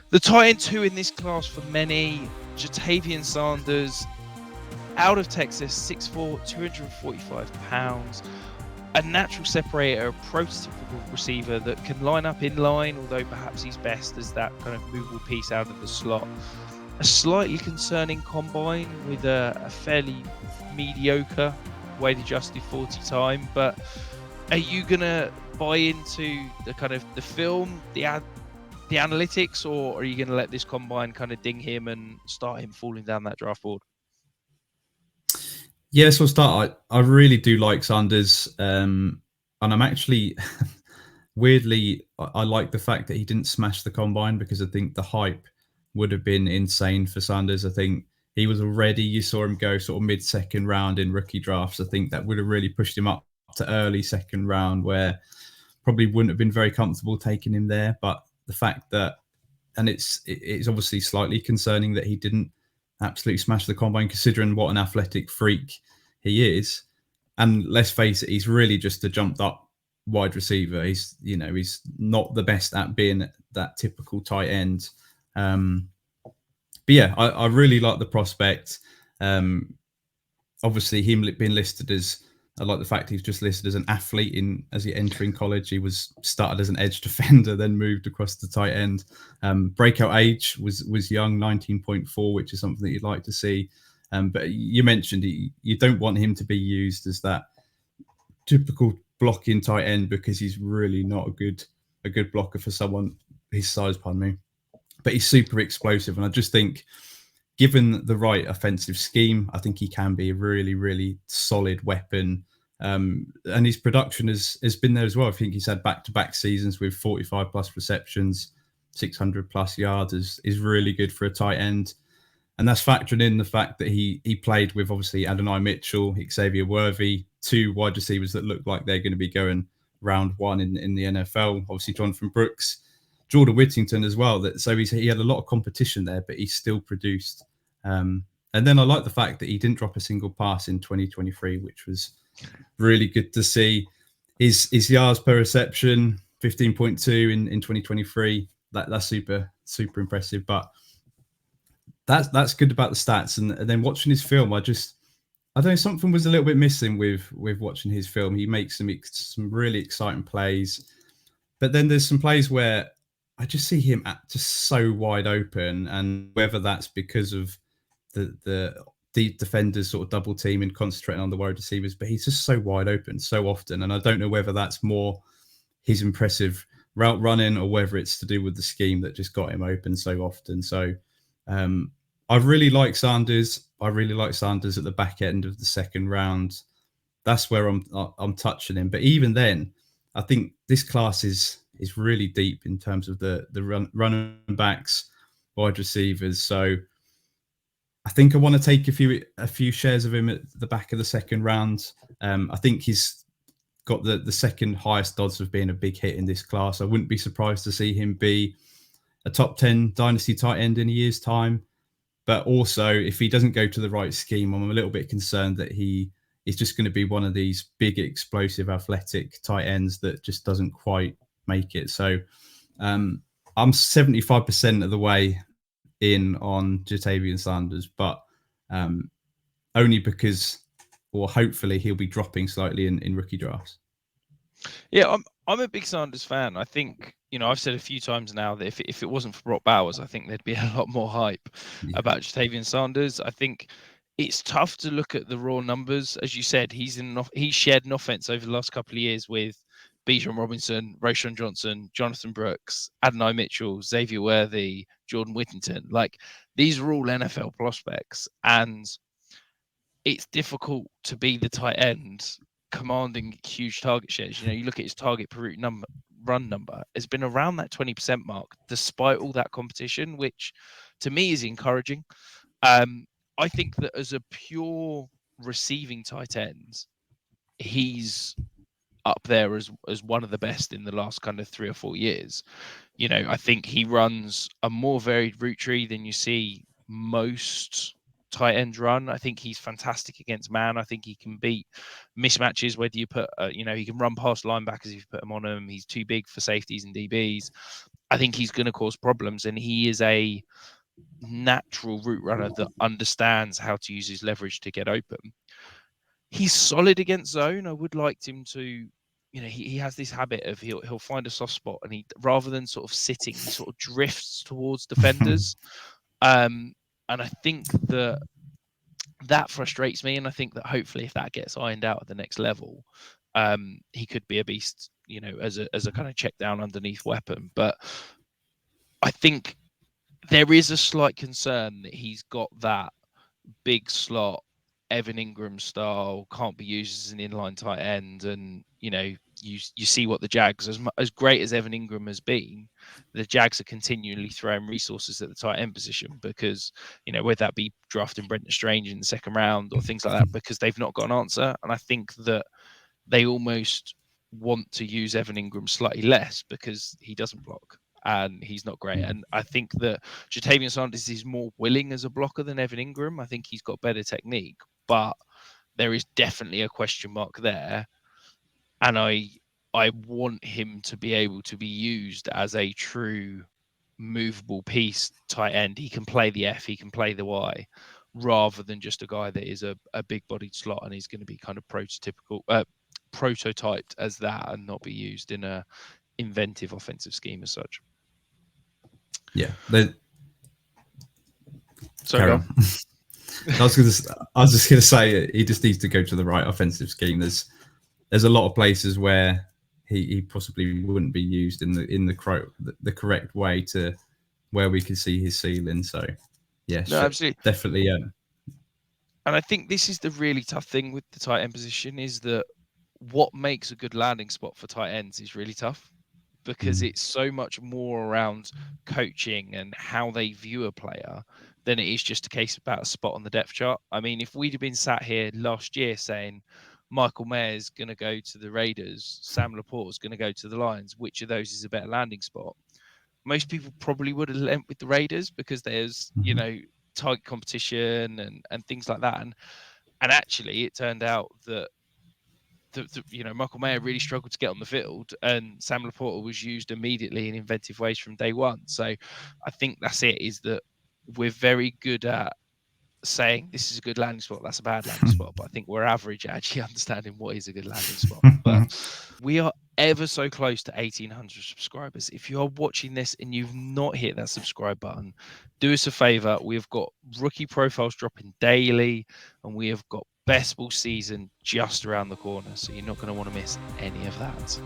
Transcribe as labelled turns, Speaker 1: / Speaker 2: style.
Speaker 1: The tight end 2 in this class for many, Jatavian Sanders, out of Texas, 6'4", 245 pounds. A natural separator, a prototypical receiver that can line up in line, although perhaps he's best as that kind of movable piece out of the slot. A slightly concerning combine with a fairly mediocre weight adjusted 40 time, but are you going to buy into the kind of the film, the analytics, or are you going to let this combine kind of ding him and start him falling down that draft board?
Speaker 2: Yeah, so I'll start. I really do like Sanders, and I'm actually weirdly I like the fact that he didn't smash the combine, because I think the hype would have been insane for Sanders. I think he was already, you saw him go sort of mid-second round in rookie drafts. I think that would have really pushed him up to early second round, where probably wouldn't have been very comfortable taking him there. But the fact that, and it's obviously slightly concerning that he didn't absolutely smash the combine, considering what an athletic freak he is. And let's face it, he's really just a jumped up wide receiver. He's not the best at being that typical tight end. But yeah, I really like the prospect. Obviously, him being listed as, I like the fact he's just listed as an athlete as he entering college. He was started as an edge defender, then moved across to tight end. Breakout age was young, 19.4, which is something that you'd like to see. But you mentioned you don't want him to be used as that typical blocking tight end, because he's really not a good blocker for someone his size, pardon me. But he's super explosive, and I just think, given the right offensive scheme, I think he can be a really, really solid weapon. And his production has been there as well. I think he's had back-to-back seasons with 45 plus receptions, 600 plus yards is really good for a tight end. And that's factoring in the fact that he played with, obviously, Adonai Mitchell, Xavier Worthy, two wide receivers that look like they're going to be going round one in the NFL. Obviously, Jonathan Brooks, Jordan Whittington as well. So he had a lot of competition there, but he still produced. And then I like the fact that he didn't drop a single pass in 2023, which was really good to see. His yards per reception, 15.2 in 2023. That's super, super impressive. But that's good about the stats. And then watching his film, I don't know, something was a little bit missing with watching his film. He makes some really exciting plays, but then there's some plays where I just see him just so wide open, and whether that's because of the defenders sort of double team and concentrating on the wide receivers, but he's just so wide open so often, and I don't know whether that's more his impressive route running or whether it's to do with the scheme that just got him open so often. So I really like Sanders. I really like Sanders at the back end of the second round. That's where I'm touching him. But even then, I think this class is really deep in terms of the running backs, wide receivers. So I think I want to take a few shares of him at the back of the second round. I think he's got the second highest odds of being a big hit in this class. I wouldn't be surprised to see him be a top 10 dynasty tight end in a year's time. But also, if he doesn't go to the right scheme, I'm a little bit concerned that he is just going to be one of these big, explosive, athletic tight ends that just doesn't quite make it. So I'm 75% of the way in on Jatavian Sanders, but only because, or hopefully, he'll be dropping slightly in rookie drafts.
Speaker 1: Yeah, I'm a big Sanders fan. I think, I've said a few times now that if it wasn't for Brock Bowers, I think there'd be a lot more hype about Jatavian Sanders. I think it's tough to look at the raw numbers. As you said, he's shared an offense over the last couple of years with Bijan Robinson, Rayshon Johnson, Jonathan Brooks, Adonai Mitchell, Xavier Worthy, Jordan Whittington. Like, these are all NFL prospects, and it's difficult to be the tight end commanding huge target shares. You look at his target per route run number, it's been around that 20% mark despite all that competition, which to me is encouraging. I think that as a pure receiving tight end, he's up there as one of the best in the last kind of 3 or 4 years. I think he runs a more varied route tree than you see most tight ends run. I think he's fantastic against man. I think he can beat mismatches, whether you put, he can run past linebackers if you put him on him. He's too big for safeties and DBs. I think he's going to cause problems, and he is a natural route runner that understands how to use his leverage to get open. He's solid against zone. I would like him to, he has this habit of he'll find a soft spot, and he, rather than sort of sitting, he sort of drifts towards defenders. And I think that frustrates me, and I think that hopefully if that gets ironed out at the next level, he could be a beast, as a kind of check down underneath weapon. But I think there is a slight concern that he's got that big slot, Evan Ingram style, can't be used as an inline tight end. And, you see what the Jags, as great as Evan Ingram has been, the Jags are continually throwing resources at the tight end position because, whether that be drafting Brenton Strange in the second round or things like that, because they've not got an answer. And I think that they almost want to use Evan Ingram slightly less because he doesn't block and he's not great. And I think that Jatavian Sanders is more willing as a blocker than Evan Ingram. I think he's got better technique, but there is definitely a question mark there. And I want him to be able to be used as a true movable piece tight end. He can play the F, he can play the Y, rather than just a guy that is a big-bodied slot and he's going to be kind of prototyped as that and not be used in a inventive offensive scheme as such.
Speaker 2: Yeah.
Speaker 1: Sorry,
Speaker 2: I was just going to say he just needs to go to the right offensive scheme. There's a lot of places where he possibly wouldn't be used in the correct way to where we could see his ceiling. So yeah,
Speaker 1: no, absolutely,
Speaker 2: definitely, yeah.
Speaker 1: And I think this is the really tough thing with the tight end position, is that what makes a good landing spot for tight ends is really tough, because it's so much more around coaching and how they view a player than it is just a case about a spot on the depth chart. I mean, if we'd have been sat here last year saying Michael Mayer's going to go to the Raiders, Sam Laporte's going to go to the Lions, which of those is a better landing spot? Most people probably would have lent with the Raiders because there's, tight competition and things like that. And actually it turned out that Michael Mayer really struggled to get on the field, and Sam Laporta was used immediately in inventive ways from day one. So I think that's it, is that we're very good at saying this is a good landing spot, that's a bad landing spot. But I think we're average at actually understanding what is a good landing spot. But we are ever so close to 1,800 subscribers. If you are watching this and you've not hit that subscribe button, do us a favor. We've got rookie profiles dropping daily, and we have got best ball season just around the corner. So you're not going to want to miss any of that.